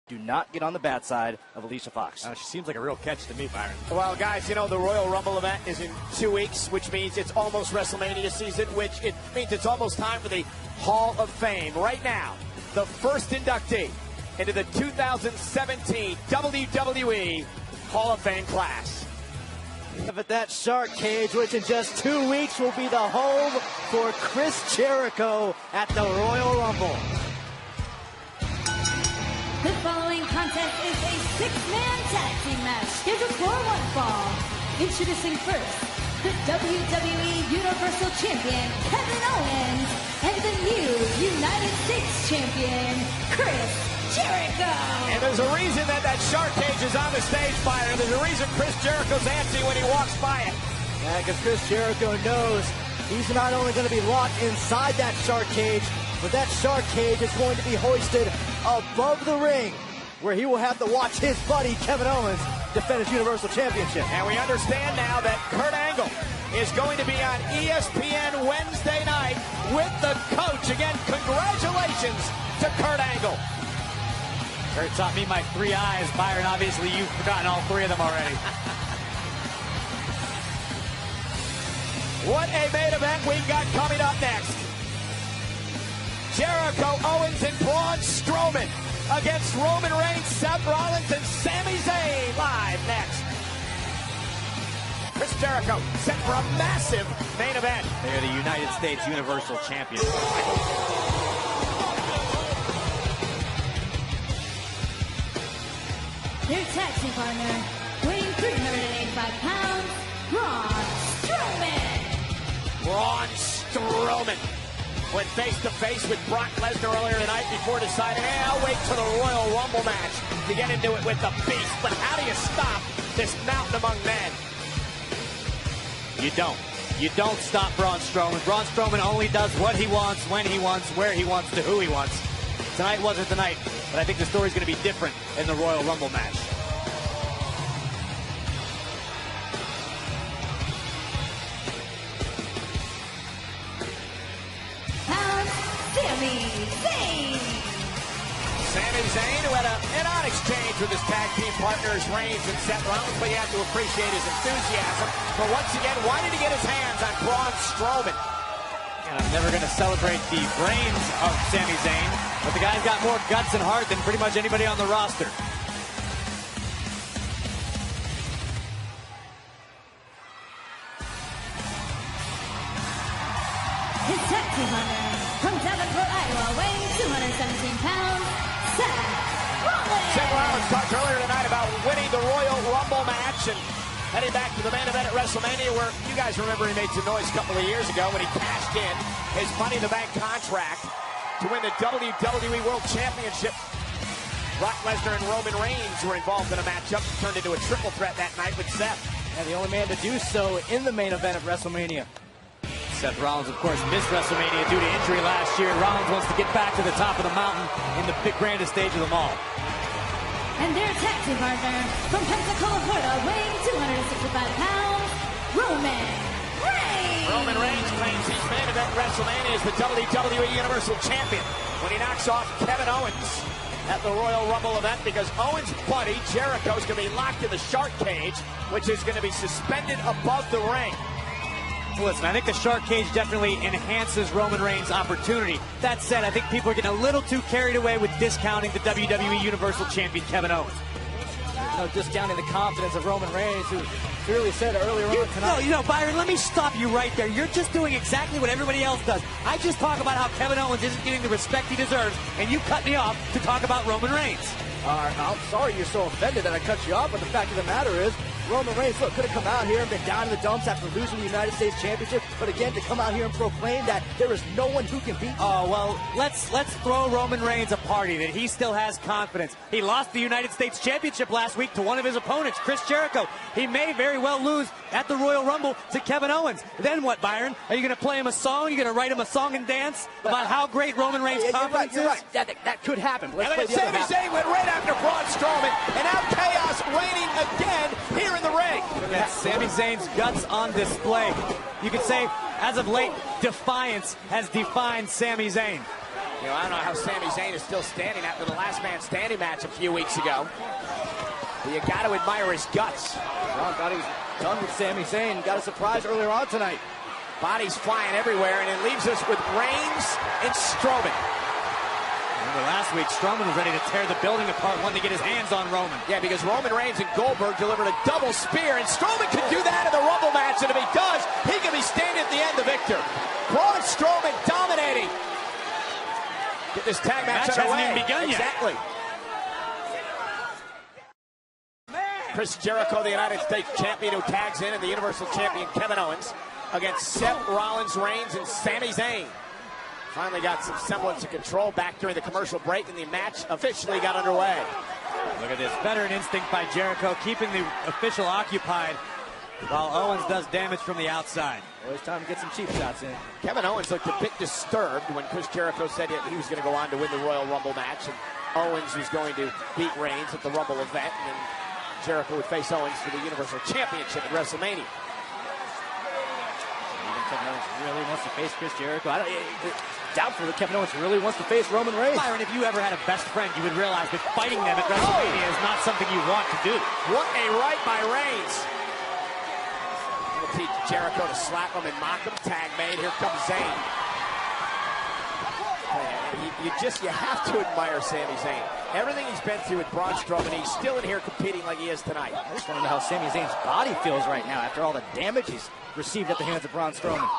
Do not get on the bad side of Alicia Fox. She seems like a real catch to me, Byron. Well, guys, you know, the Royal Rumble event is in 2 weeks, which means it's almost WrestleMania season, which it means it's almost time for the Hall of Fame. Right now, the first inductee into the 2017 WWE Hall of Fame class. But that shark cage, which in just 2 weeks will be the home for Chris Jericho at the Royal Rumble. The following contest is a 6-man tag team match scheduled for one fall. Introducing first, the WWE Universal Champion, Kevin Owens, and the new United States Champion, Chris Jericho. And there's a reason that shark cage is on the stage, Byron. There's a reason Chris Jericho's antsy when he walks by it. Yeah, because Chris Jericho knows he's not only going to be locked inside that shark cage, but that shark cage is going to be hoisted above the ring, where he will have to watch his buddy Kevin Owens defend his Universal Championship. And we understand now that Kurt Angle is going to be on ESPN Wednesday night with the coach. Again, congratulations to Kurt Angle. Kurt taught me my 3 eyes. Byron, obviously you've forgotten all 3 of them already. What a main event we've got coming up next. Jericho, Owens, and Braun Strowman against Roman Reigns, Seth Rollins, and Sami Zayn. Live next. Chris Jericho set for a massive main event. They are the United States Universal Champions. Their tag team partner, weighing 385 pounds, Braun Strowman. Braun Strowman went face-to-face with Brock Lesnar earlier tonight before deciding, hey, I'll wait till the Royal Rumble match to get into it with the Beast. But how do you stop this mountain among men? You don't. You don't stop Braun Strowman. Braun Strowman only does what he wants, when he wants, where he wants, to who he wants. Tonight wasn't the night, but I think the story's going to be different in the Royal Rumble match. Sami Zayn. Sami Zayn, who had an odd exchange with his tag team partners, Reigns and Seth Rollins, but you have to appreciate his enthusiasm. But once again, why did he get his hands on Braun Strowman? And I'm never going to celebrate the brains of Sami Zayn, but the guy's got more guts and heart than pretty much anybody on the roster. His tag team partner, from Davenport, Iowa, weighing 217 pounds, Seth Rollins. Seth Rollins talked earlier tonight about winning the Royal Rumble match and heading back to the main event at WrestleMania, where you guys remember he made some noise a couple of years ago when he cashed in his Money in the Bank contract to win the WWE World Championship. Brock Lesnar and Roman Reigns were involved in a matchup, turned into a triple threat that night with Seth. And the only man to do so in the main event of WrestleMania. Seth Rollins, of course, missed WrestleMania due to injury last year. Rollins wants to get back to the top of the mountain in the big grandest stage of them all. And their tag team partner, from Pensacola, Florida, weighing 265 pounds, Roman Reigns. Roman Reigns claims he's main event WrestleMania as the WWE Universal Champion when he knocks off Kevin Owens at the Royal Rumble event, because Owens' buddy Jericho is going to be locked in the shark cage, which is going to be suspended above the ring. Listen, I think the shark cage definitely enhances Roman Reigns' opportunity. That said, I think people are getting a little too carried away with discounting the WWE Universal Champion Kevin Owens. No discounting the confidence of Roman Reigns, who clearly said earlier on tonight. No, Byron, let me stop you right there. You're just doing exactly what everybody else does. I just talk about how Kevin Owens isn't getting the respect he deserves, and you cut me off to talk about Roman Reigns. I'm sorry you're so offended that I cut you off, but the fact of the matter is, Roman Reigns, look, could have come out here and been down in the dumps after losing the United States Championship, but again, to come out here and proclaim that there is no one who can beat him. Oh, well, let's throw Roman Reigns a party that he still has confidence. He lost the United States Championship last week to one of his opponents, Chris Jericho. He may very well lose at the Royal Rumble to Kevin Owens. Then what, Byron? Are you going to play him a song? Are you going to write him a song and dance about how great Roman Reigns' confidence is? You're right. That could happen. Let's play and then Sami Zayn went right after Braun Strowman, and now chaos reigning again here in the ring. That's Sami Zayn's guts on display. You could say, as of late, defiance has defined Sami Zayn. You know, I don't know how Sami Zayn is still standing after the last man standing match a few weeks ago. But you got to admire his guts. Ron thought he was done with Sami Zayn. Got a surprise earlier on tonight. Bodies flying everywhere, and it leaves us with Reigns and Strowman. Remember last week, Strowman was ready to tear the building apart, wanting to get his hands on Roman. Yeah, because Roman Reigns and Goldberg delivered a double spear, and Strowman could do that in the Rumble match, and if he does, he can be standing at the end the victor. Braun Strowman dominating. Get this tag match hasn't underway. even begun yet. Exactly. Chris Jericho, the United States Champion, who tags in, and the Universal Champion Kevin Owens against Seth Rollins, Reigns, and Sami Zayn. Finally got some semblance of control back during the commercial break, and the match officially got underway. Look at this veteran instinct by Jericho, keeping the official occupied while Owens does damage from the outside. Well, it's time to get some cheap shots in. Kevin Owens looked a bit disturbed when Chris Jericho said that he was going to go on to win the Royal Rumble match, and Owens was going to beat Reigns at the Rumble event, and then Jericho would face Owens for the Universal Championship at WrestleMania. Kevin Owens really wants to face Chris Jericho. Doubtful that Kevin Owens really wants to face Roman Reigns. Byron, if you ever had a best friend, you would realize that fighting them at WrestleMania is not something you want to do. What a right by Reigns. He'll teach Jericho to slap him and mock him. Tag made. Here comes Zayn. You have to admire Sami Zayn. Everything he's been through with Braun Strowman, he's still in here competing like he is tonight. I just want to know how Sami Zayn's body feels right now after all the damage he's received at the hands of Braun Strowman.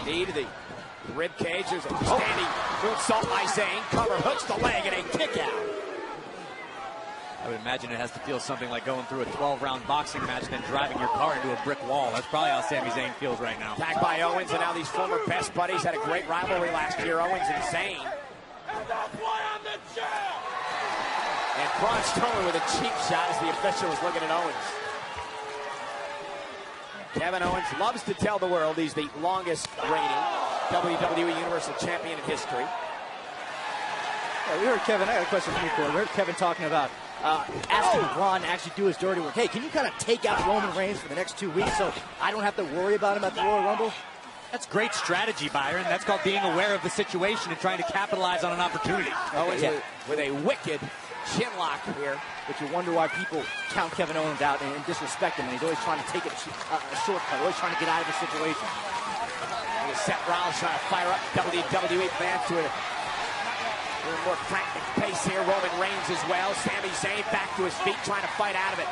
Knee to the rib cage. There's a standing moonsault by Zayn. Cover hooks the leg and a kick out. I would imagine it has to feel something like going through a 12-round boxing match and then driving your car into a brick wall. That's probably how Sami Zayn feels right now. Tagged by Owens, and now these former best buddies had a great rivalry last year, Owens and Zayn. And Braun Strowman with a cheap shot as the official was looking at Owens. Kevin Owens loves to tell the world he's the longest reigning WWE Universal Champion in history. Yeah, we heard Kevin, I got a question for you, Corey. We heard Kevin talking about asking Braun to actually do his dirty work. Hey, can you kind of take out Roman Reigns for the next 2 weeks so I don't have to worry about him at the Royal Rumble? That's great strategy, Byron. That's called being aware of the situation and trying to capitalize on an opportunity. Owens with a wicked chin lock here. But you wonder why people count Kevin Owens out and disrespect him, and he's always trying to take a shortcut, always trying to get out of the situation. Seth Rollins trying to fire up WWE fans to a little more frantic pace here. Roman Reigns as well. Sami Zayn back to his feet, trying to fight out of it.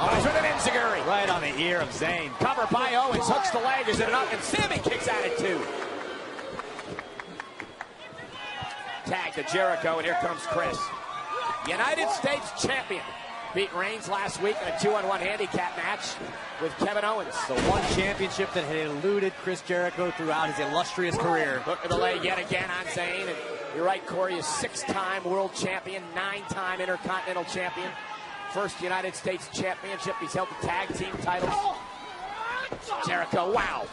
Owens with an enziguri. Right on the ear of Zayn. Cover by Owens, hooks the leg, is it enough? And Sami kicks at it too. Tag to Jericho, and here comes Chris. United States Champion. Beat Reigns last week in a 2-on-1 handicap match with Kevin Owens. The one championship that had eluded Chris Jericho throughout his illustrious career. Look at the leg yet again on Zayn. And you're right, Corey is 6-time world champion, 9-time intercontinental champion. First United States Championship. He's held the tag team titles. Jericho, wow.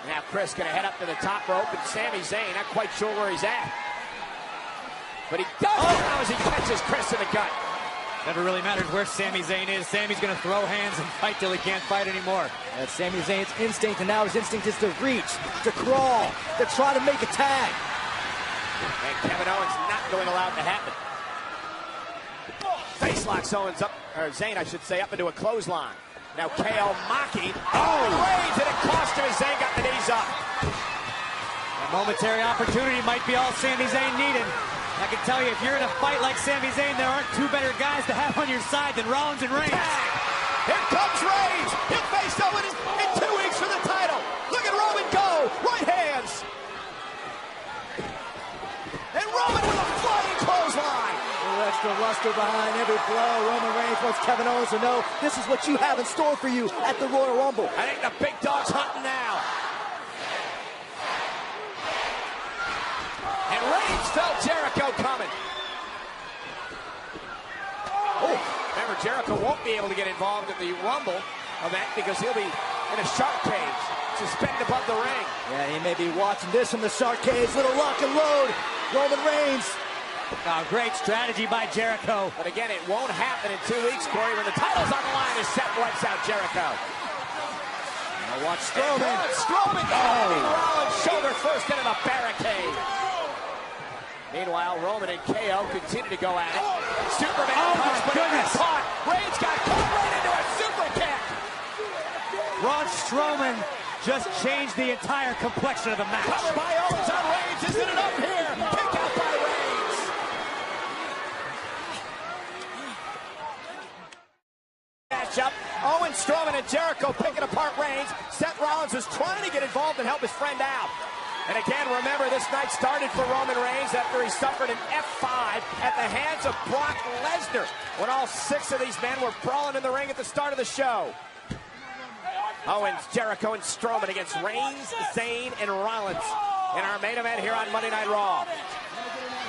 Now Chris going to head up to the top rope, and Sami Zayn, not quite sure where he's at. But he does it now as he catches Chris in the gut. Never really matters where Sami Zayn is. Sami's going to throw hands and fight till he can't fight anymore. That's Sami Zayn's instinct, and now his instinct is to reach, to crawl, to try to make a tag. And Kevin Owens not going to allow it to happen. Face locks Owens up, or Zayn, I should say, up into a clothesline. Now KO mocking. Oh, Reigns, and it cost him as Zayn got the knees up. A momentary opportunity might be all Sami Zayn needed. I can tell you, if you're in a fight like Sami Zayn, there aren't two better guys to have on your side than Rollins and Reigns. Here comes Reigns. He'll face Owens in 2 weeks for the title. Look at Roman go. Right hands. And Roman with a flying clothesline. A little extra luster behind every blow. Roman Reigns wants Kevin Owens to know this is what you have in store for you at the Royal Rumble. I think the big dog's hunting now. And Reigns felt Jericho coming. Oh, remember, Jericho won't be able to get involved in the Rumble event because he'll be in a shark cage, suspended above the ring. Yeah, he may be watching this from the shark cage. Little lock and load. Roman Reigns. Oh, great strategy by Jericho. But again, it won't happen in 2 weeks, Corey, when the title's on the line as Seth wipes out Jericho. Now watch Strowman. Strowman driving Rollins shoulder first into the barricade. Meanwhile, Roman and KO continue to go at it. Superman punch, but it's caught. Reigns got caught right into a super kick. Braun Strowman just changed the entire complexion of the match. Cover by Owens on Reigns. Isn't it up here? Kick out by Reigns. Matchup. Owens, Strowman, and Jericho picking apart Reigns. Seth Rollins was trying to get involved and help his friend out. And again, remember, this night started for Roman Reigns after he suffered an F5 at the hands of Brock Lesnar when all 6 of these men were brawling in the ring at the start of the show. Owens, Jericho, and Strowman against Reigns, Zayn, and Rollins in our main event here on Monday Night Raw.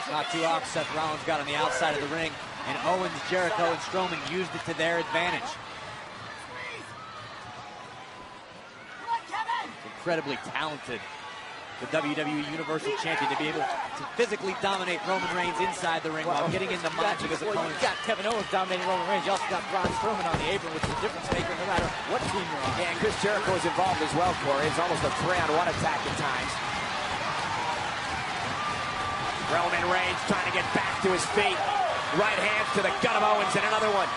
Not too often Seth Rollins got on the outside of the ring, and Owens, Jericho, and Strowman used it to their advantage. Incredibly talented, the WWE Universal Champion, to be able to physically dominate Roman Reigns inside the ring while getting in the minds of his opponents. You got Kevin Owens dominating Roman Reigns. You also got Braun Strowman on the apron, which is a difference maker no matter what team you're on. Yeah, and Chris Jericho is involved as well, Corey. It's almost a 3-on-1 attack at times. Roman Reigns trying to get back to his feet. Right hand to the gut of Owens, and another one.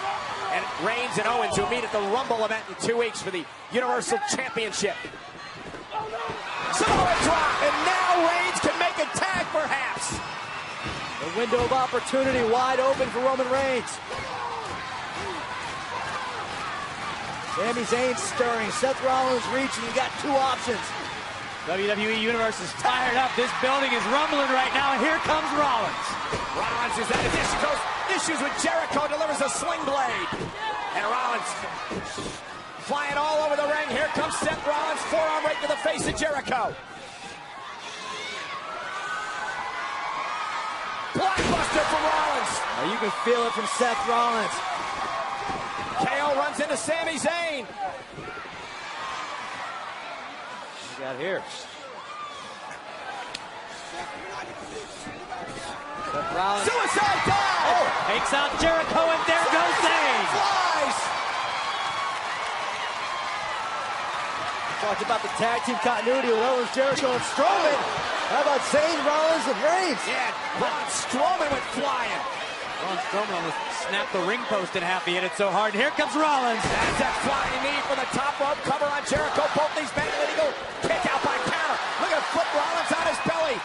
And Reigns and Owens, who meet at the Rumble event in 2 weeks for the Universal Championship. Samoa drop, and now Reigns can make a tag, perhaps. The window of opportunity wide open for Roman Reigns. Sami Zayn stirring, Seth Rollins reaching. You got 2 options. WWE Universe is fired up. This building is rumbling right now, and here comes Rollins. Rollins is at issues with Jericho, delivers a sling blade. And Rollins flying all over the ring. Here comes Seth Rollins, forearm right to the face of Jericho. Blockbuster from Rollins. Now you can feel it from Seth Rollins. KO runs into Sami Zayn. What we got here? Seth Rollins. Suicide dive! Takes out Jericho, and there goes Zayn. Flies! Talked about the tag team continuity with Owens, Jericho, and Strowman. How about Zayn, Rollins, and Reigns? Yeah, Braun Strowman went flying. Braun Strowman almost snapped the ring post in half. He hit it so hard. And here comes Rollins. That's a flying knee for the top rope cover on Jericho. Both these men illegal. Kick out by counter. Look at flip Rollins on his belly.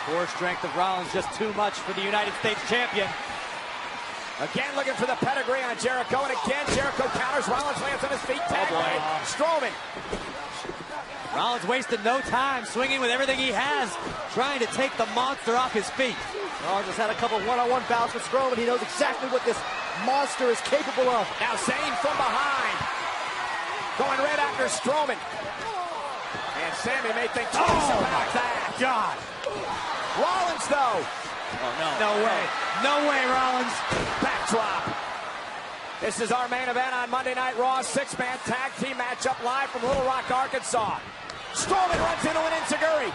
Core strength of Rollins just too much for the United States Champion. Again looking for the pedigree on Jericho, and again Jericho counters. Rollins lands on his feet. Tag away. Strowman. Rollins wasted no time, swinging with everything he has, trying to take the monster off his feet. Rollins has had a couple one-on-one bouts with Strowman. He knows exactly what this monster is capable of. Now Zayn from behind, going right after Strowman. And Sami may think twice about that. God. Rollins though. Oh, no. No way. No way, Rollins. Backdrop. This is our main event on Monday Night Raw. 6-man tag team matchup live from Little Rock, Arkansas. Strowman runs into an enziguri.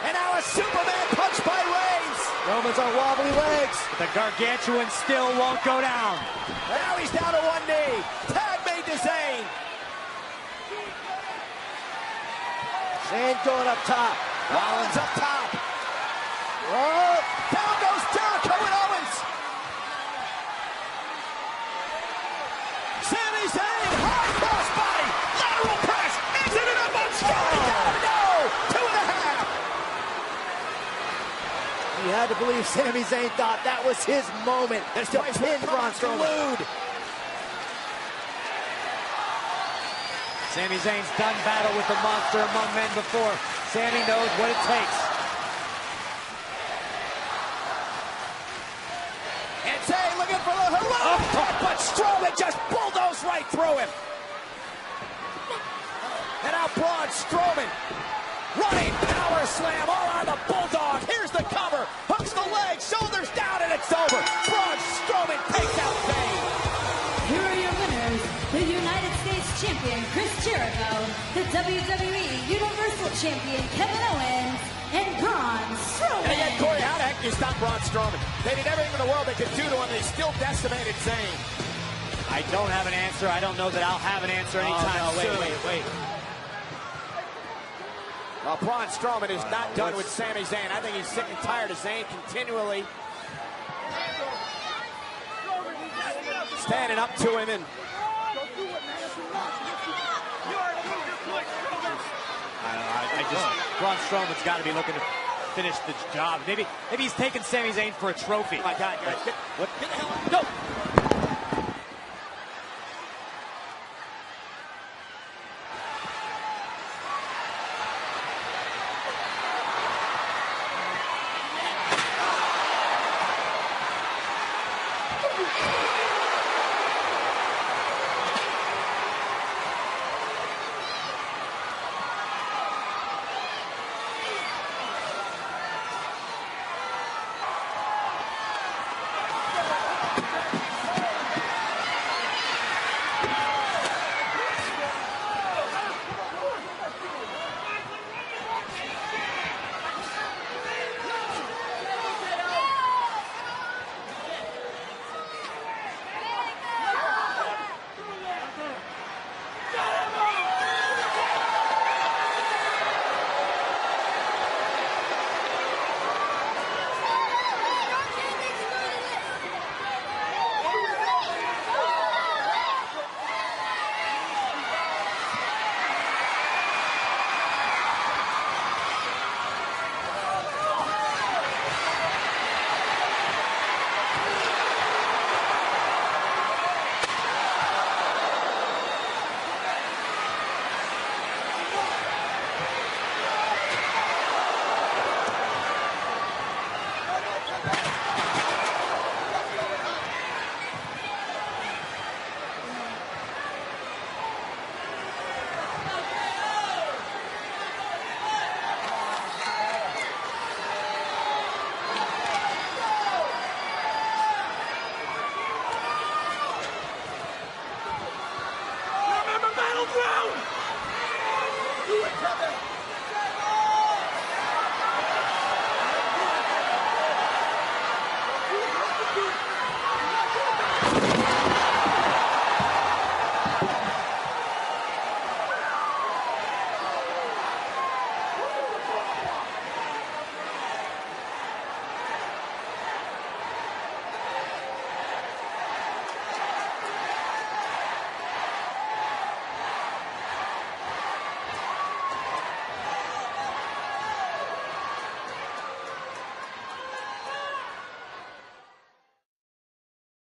And now a Superman punch by Reigns. Roman's on wobbly legs. The gargantuan still won't go down. And now he's down to one knee. Tag made to Zayn. Zayn going up top. Rollins up top. Oh. Down goes Jericho and Owens. Sami Zayn, high crossbody, lateral press, exit it up on Strowman. Down, no, 2.5. You had to believe Sami Zayn thought that was his moment to pin Braun Strowman. Sami Zayn's done battle with the monster among men before. Sami knows what it takes. And Zayn looking for the heroic kick, but Strowman just bulldozed right through him. And now Braun Strowman running power slam all on the Bulldog. Here's the cover, hooks the leg, shoulders down, and it's over. Braun Strowman takes out Zayn. Here are your winners, the United States Champion Chris Jericho, the WWE Universal Champion Kevin Owens, and Braun Strowman. And again, Corey, how the heck do you stop Braun Strowman? They did everything in the world they could do to him, they still decimated Zayn. I don't have an answer. I don't know that I'll have an answer anytime soon. Wait. Well, Braun Strowman is not done with Sami Zayn. I think he's sick and tired of Zayn continually standing up to him and Braun Strowman's got to be looking to finish the job. Maybe he's taking Sami Zayn for a trophy. Oh my God! Get the hell out! No!